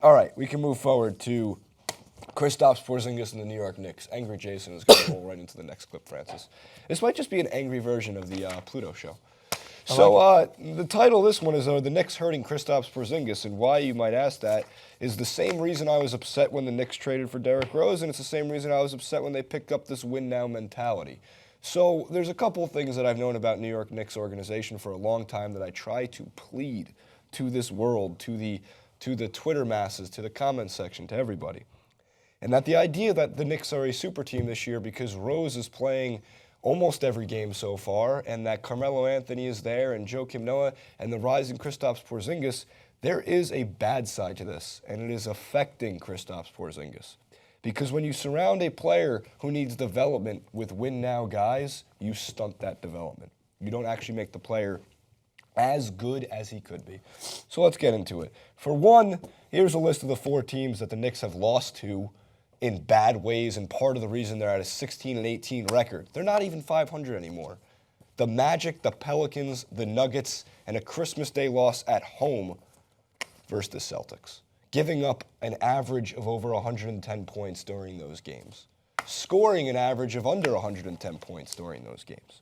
All right, we can move forward to Kristaps Porzingis and the New York Knicks. Angry Jason is going to roll right into the next clip, Francis. This might just be an angry version of the Pluto show. So the title of this one is The Knicks Hurting Kristaps Porzingis, and why you might ask that is the same reason I was upset when the Knicks traded for Derrick Rose, and it's the same reason I was upset when they picked up this win-now mentality. So there's a couple of things that I've known about New York Knicks organization for a long time that I try to plead to this world, to the Twitter masses, to the comment section, to everybody. And that the idea that the Knicks are a super team this year because Rose is playing almost every game so far, and that Carmelo Anthony is there, and Joakim Noah, and the rising Kristaps Porzingis, there is a bad side to this, and it is affecting Kristaps Porzingis. Because when you surround a player who needs development with win-now guys, you stunt that development. You don't actually make the player as good as he could be. So let's get into it. For one, here's a list of the 4 teams that the Knicks have lost to in bad ways, and part of the reason they're at a 16-18 record. They're not even 500 anymore. The Magic, the Pelicans, the Nuggets, and a Christmas Day loss at home versus the Celtics, giving up an average of over 110 points during those games, scoring an average of under 110 points during those games.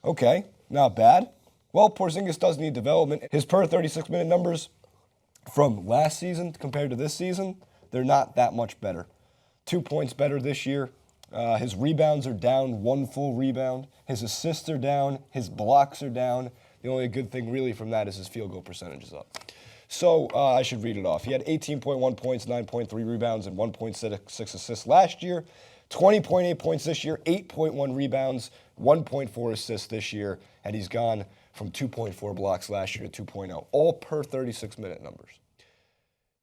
Okay, not bad. Well, Porzingis does need development. His per 36-minute numbers from last season compared to this season, they're not that much better. 2 points better this year. His rebounds are down 1 full rebound. His assists are down. His blocks are down. The only good thing really from that is his field goal percentage is up. So I should read it off. He had 18.1 points, 9.3 rebounds, and 1.6 assists last year. 20.8 points this year, 8.1 rebounds, 1.4 assists this year, and he's gone from 2.4 blocks last year to 2.0, all per 36-minute numbers.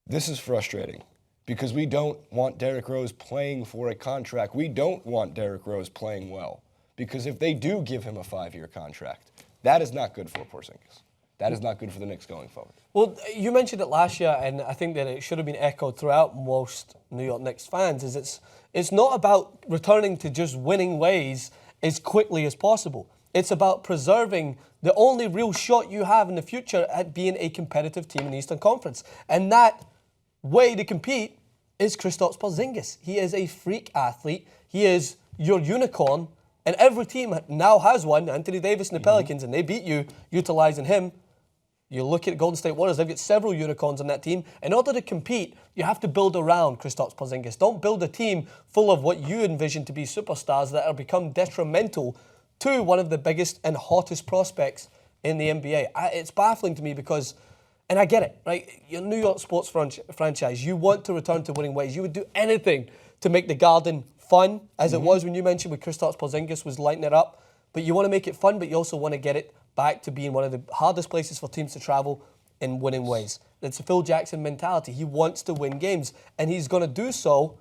This is frustrating because we don't want Derrick Rose playing for a contract. We don't want Derrick Rose playing well because if they do give him a 5-year contract, that is not good for Porzingis. That is not good for the Knicks going forward. Well, you mentioned it last year, and I think that it should have been echoed throughout most New York Knicks fans, is it's not about returning to just winning ways as quickly as possible. It's about preserving the only real shot you have in the future at being a competitive team in the Eastern Conference. And that way to compete is Kristaps Porzingis. He is a freak athlete. He is your unicorn. And every team now has one, Anthony Davis and the Pelicans, and they beat you utilizing him. You look at Golden State Warriors, they've got several unicorns on that team. In order to compete, you have to build around Kristaps Porzingis. Don't build a team full of what you envision to be superstars that are become detrimental to one of the biggest and hottest prospects in the NBA. It's baffling to me because, and I get it, right? You're a New York sports franchise. You want to return to winning ways. You would do anything to make the Garden fun, as it was when you mentioned with Kristaps Porzingis was lighting it up. But you want to make it fun, but you also want to get it back to being one of the hardest places for teams to travel in winning ways. It's a Phil Jackson mentality. He wants to win games, and he's going to do so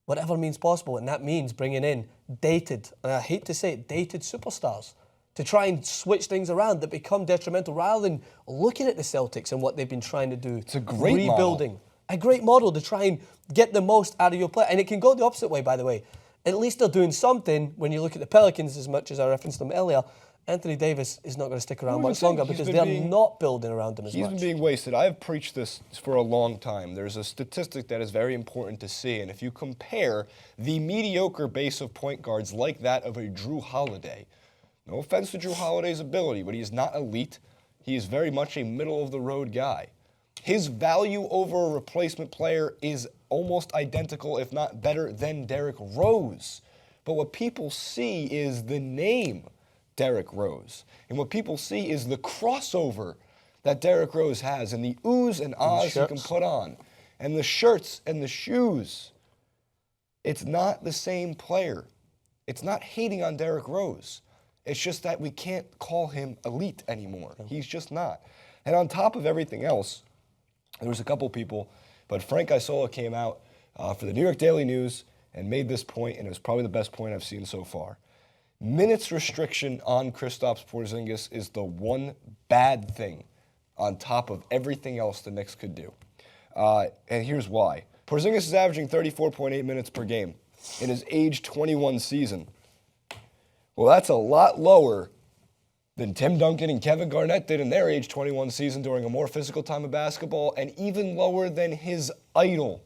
whatever means possible, and that means bringing in dated, and I hate to say it, dated superstars to try and switch things around that become detrimental rather than looking at the Celtics and what they've been trying to do. It's a great rebuilding. model. A great model to try and get the most out of your player. And it can go the opposite way, by the way. At least they're doing something when you look at the Pelicans, as much as I referenced them earlier. Anthony Davis is not going to stick around much longer because they're not building around him as much. He's been being wasted. I have preached this for a long time. There's a statistic that is very important to see, and if you compare the mediocre base of point guards like that of a Drew Holiday, no offense to Drew Holiday's ability, but he is not elite. He is very much a middle-of-the-road guy. His value over a replacement player is almost identical, if not better, than Derrick Rose. But what people see is the name Derrick Rose. And what people see is the crossover that Derrick Rose has and the oohs and ahs he can put on. And the shirts and the shoes. It's not the same player. It's not hating on Derrick Rose. It's just that we can't call him elite anymore. He's just not. And on top of everything else, there was a couple people, but Frank Isola came out for the New York Daily News and made this point, and it was probably the best point I've seen so far. Minutes restriction on Kristaps Porzingis is the one bad thing on top of everything else the Knicks could do. And here's why. Porzingis is averaging 34.8 minutes per game in his age 21 season. Well, that's a lot lower than Tim Duncan and Kevin Garnett did in their age 21 season during a more physical time of basketball, and even lower than his idol,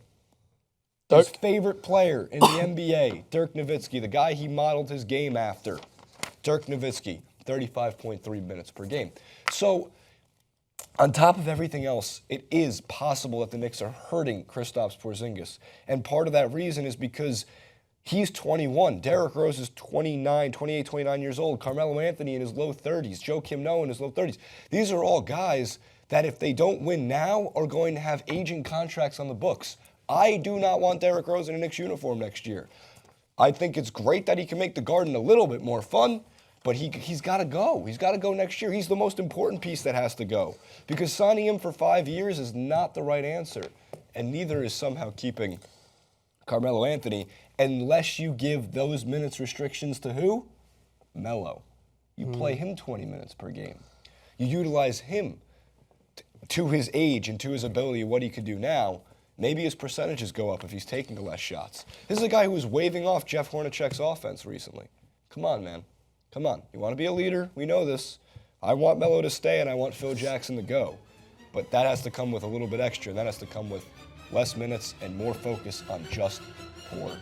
his favorite player in the NBA, Dirk Nowitzki, the guy he modeled his game after. Dirk Nowitzki, 35.3 minutes per game. So, on top of everything else, it is possible that the Knicks are hurting Kristaps Porzingis. And part of that reason is because he's 21. Derrick Rose is 28, 29 years old. Carmelo Anthony in his low 30s. Joakim Noah in his low 30s. These are all guys that if they don't win now are going to have aging contracts on the books. I do not want Derrick Rose in a Knicks uniform next year. I think it's great that he can make the Garden a little bit more fun, but he's got to go. He's got to go next year. He's the most important piece that has to go. Because signing him for 5 years is not the right answer. And neither is somehow keeping Carmelo Anthony, unless you give those minutes restrictions to who? Melo. You play him 20 minutes per game. You utilize him to his age and to his ability, what he could do now. Maybe his percentages go up if he's taking the less shots. This is a guy who was waving off Jeff Hornacek's offense recently. Come on, man. Come on. You want to be a leader? We know this. I want Melo to stay and I want Phil Jackson to go. But that has to come with a little bit extra. That has to come with less minutes and more focus on just Porzingis.